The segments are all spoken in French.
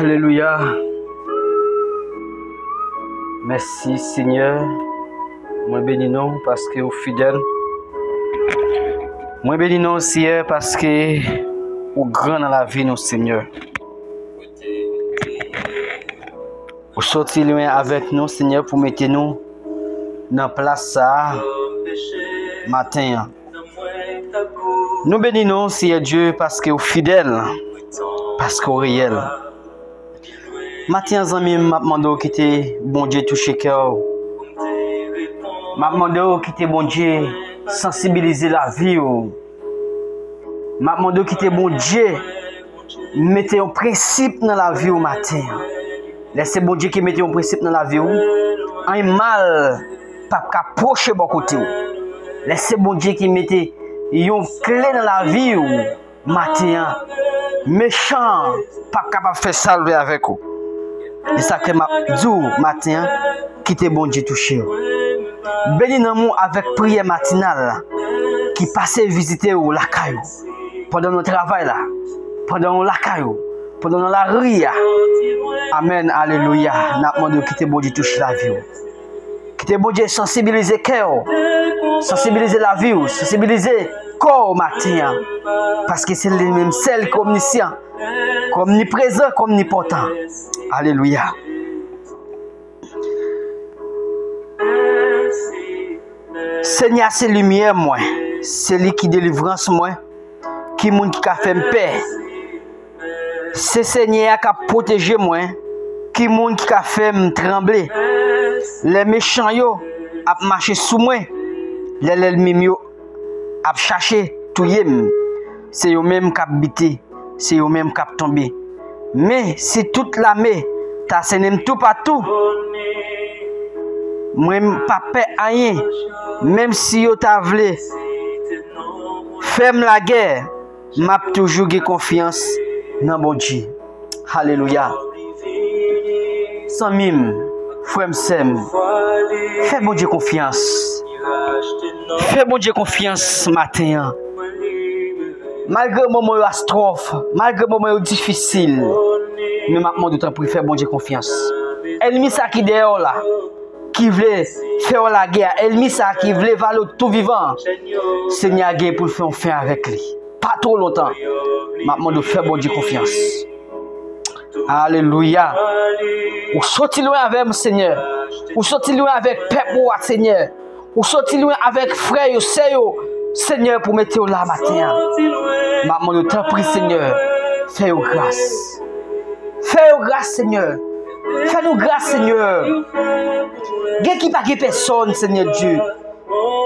Alléluia. Merci Seigneur. Moi bénis nous parce que vous fidèle. Moi bénis nous Seigneur parce que vous grand dans la vie nous Seigneur. Vous sortez loin avec nous Seigneur pour mettre nous dans place ça matin. Nous bénissons Seigneur Dieu parce que vous fidèle, parce que vous réel. Matin amis m'a demandé quitter bon Dieu toucher cœur. M'a demandé quitter bon Dieu sensibiliser la vie. M'a demandé quitter bon Dieu mettre un principe dans la vie au matin. Laissez bon Dieu qui mette un principe dans la vie. Un mal pas approcher bon côté. Laissez bon Dieu qui mette une clé dans la vie matin. Méchant pas capable de faire salver avec vous. Et ça que m'a dit matin quitter bon Dieu toucher. Béni nous avec prière matinale qui passe visiter la caillou pendant notre travail là, pendant la caillou, pendant la rue. Amen, alléluia. N'a demandé quitter bon Dieu toucher la vie. Quitter bon Dieu sensibiliser cœur, sensibiliser la vie, sensibiliser corps matin parce que c'est le même celle comme omniscient, comme omniprésent, comme omnipotent. Alléluia. Seigneur, c'est lumière moi, c'est lui qui délivrance moi, qui moun qui a fait paix. C'est Seigneur qui a protégé moi, qui moun qui a fait me trembler. Les méchants yo a marché sous moi, les ennemis yo a cherché tout yem. C'est eux même qui a bité, c'est eux même qui a tombé. Mais si toute l'armée ta senem tout partout, moi pas peur rien, même si yo t'a vle ferme la guerre, m'a toujours eu confiance dans bon Dieu. Alléluia. Sans mime, frère Sem, fais bon Dieu confiance. Fais bon Dieu confiance matin. Malgré le moment catastrophe, malgré le moment difficile, mais maintenant de temps pour faire bon Dieu confiance. Ennemi ça qui dehors là, qui veut faire la guerre, ennemi ça qui veut valoir tout vivant. Seigneur guerre pour faire fin avec lui. Pas trop longtemps. Maintenant de faire bon Dieu confiance. Alléluia. Ou sorti loin avec mon Seigneur. Ou sorti loin avec peuple Seigneur. Ou sorti loin avec frère Seigneur pour mettre là matin. Maman de te prie Seigneur. Fais-nous grâce. Fais-nous grâce Seigneur. Fais-nous grâce Seigneur. Gè qui pas personne Seigneur Dieu.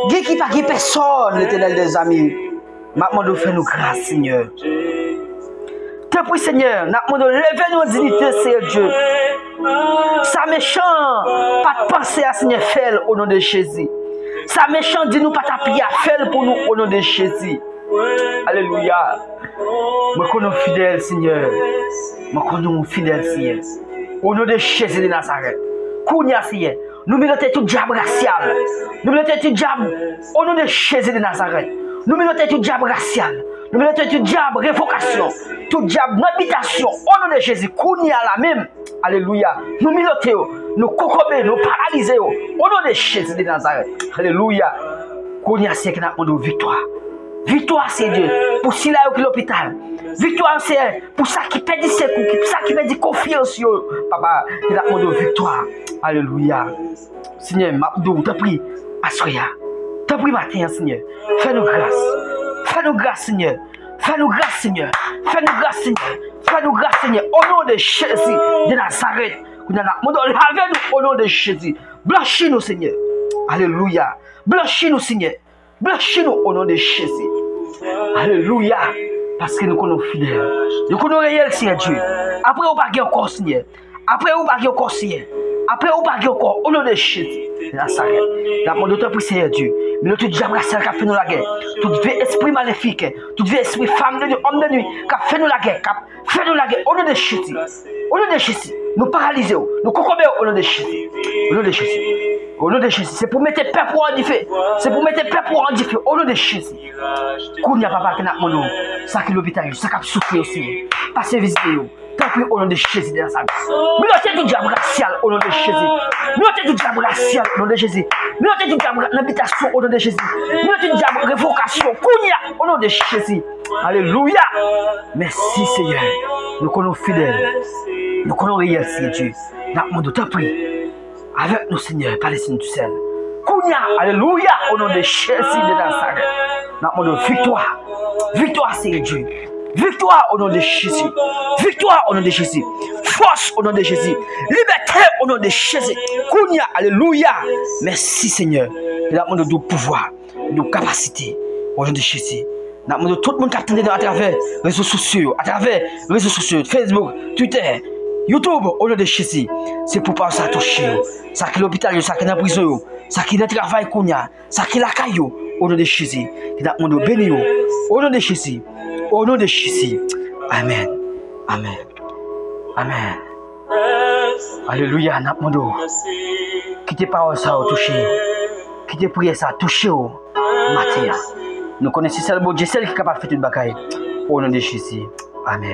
Gè qui pas personne l'Éternel des amis. Maman de fais-nous grâce Seigneur. Te prie Seigneur, n'a demandé lever nos dignités Seigneur Dieu. Ça méchant, pas de penser à Seigneur faire au nom de Jésus. Ça méchant dit nous pas t'appuyer à faire pour nous au nom de Jésus. Alléluia. Moi connais fidèle Seigneur. Moi connais fidèle Seigneur. Au nom de Jésus de Nazareth. Kounia Seigneur. Nous mettons tout diable racial. Nous mettons tout diable au nom de Jésus de Nazareth. Nous mettons tout diable racial. Nous mettons tout diable révocation. Tout diable habitation au nom de Jésus. Kounia la même. Alléluia. Nous mettons, nous cocobés, nous paralysés au nom de Jésus de Nazareth. Alléluia. Kounia c'est que nous avons victoire. Victoire c'est Dieu. Pour si là au l'hôpital. Victoire c'est pour ça qui perd secours, pour ça qui perd confiance. Papa, nous avons victoire. Alléluia. Seigneur, Mabdou, t'as pris. Assoya. T'as pris matin, Seigneur. Fais-nous grâce. Fais-nous grâce, Seigneur. Fais-nous grâce, Seigneur. Fais-nous grâce, Seigneur. Fais-nous grâce, Seigneur. Au nom de Jésus de Nazareth. Lavez-nous au nom de Jésus. Blanchis-nous, Seigneur. Alléluia. Blanchis-nous, Seigneur. Blanchis-nous au nom de Jésus. Alléluia. Parce que nous connaissons fidèles. Nous connaissons réel, Seigneur Dieu. Après, on va gagner encore, Seigneur. Après, on va gagner encore, Seigneur. Après, on va gagner encore au nom de Jésus. Nazareth. La demande de ton prix, Seigneur Dieu. Mais nous, tout diable racial qui a fait nous la guerre. Tout vieux esprit maléfique. Tout vieux esprit femme de nuit, homme de nuit. Qui a fait nous la guerre. Qui a fait nous la guerre. Au nom de Jésus. Au nom de Jésus. Nous paralysons. Nous concombrons au nom de Jésus. Au nom de Jésus. Au nom de Jésus. C'est pour mettre peur pour en differ. C'est pour mettre peur pour en differ. Au nom de Jésus. Qu'on n'y a pas de papa qui n'a pas de ça qui l'hôpital. Ça qui a soufflé aussi. Passez visiter. Tant pis au nom de Jésus de Nazareth. Nous notons tout diable racial au nom de Jésus. Nous notons tout diable racial au nom de Jésus. Nous notons tout diable l'habitation au nom de Jésus. Nous notons tout diable révocation, Kounia au nom de Jésus. Alléluia. Merci Seigneur. Nous connaissons fidèles. Nous connaissons réel, Seigneur Dieu. Nous demandons tant pis. Avec nous, Seigneur, Palestine tout seul. Kounia, alléluia, au nom de Jésus de Nazareth. Nous demandons victoire. Victoire, Seigneur Dieu. Victoire au nom de Jésus. Victoire au nom de Jésus. Force au nom de Jésus. Liberté au nom de Jésus. Kounia, alléluia. Merci Seigneur. Nous demandons de pouvoir, de capacité au nom de Jésus. Nous demandons tout le monde qui attend à travers les réseaux sociaux, Facebook, Twitter, YouTube, au nom de Jésus. C'est pour pas ça toucher. Ça qui est l'hôpital, ça qui est la prison, ça qui est le travail, ça qui est la caillou, au nom de Jésus. Nous demandons béni au nom de Jésus. Au nom de Jésus. Amen. Amen. Amen. Alléluia. Nous demandons. Quittez parole ça, toucher. Quittez prière ça, toucher au matin. Nous connaissons celle qui est capable de faire toute bagaille. Au nom de Jésus. Amen.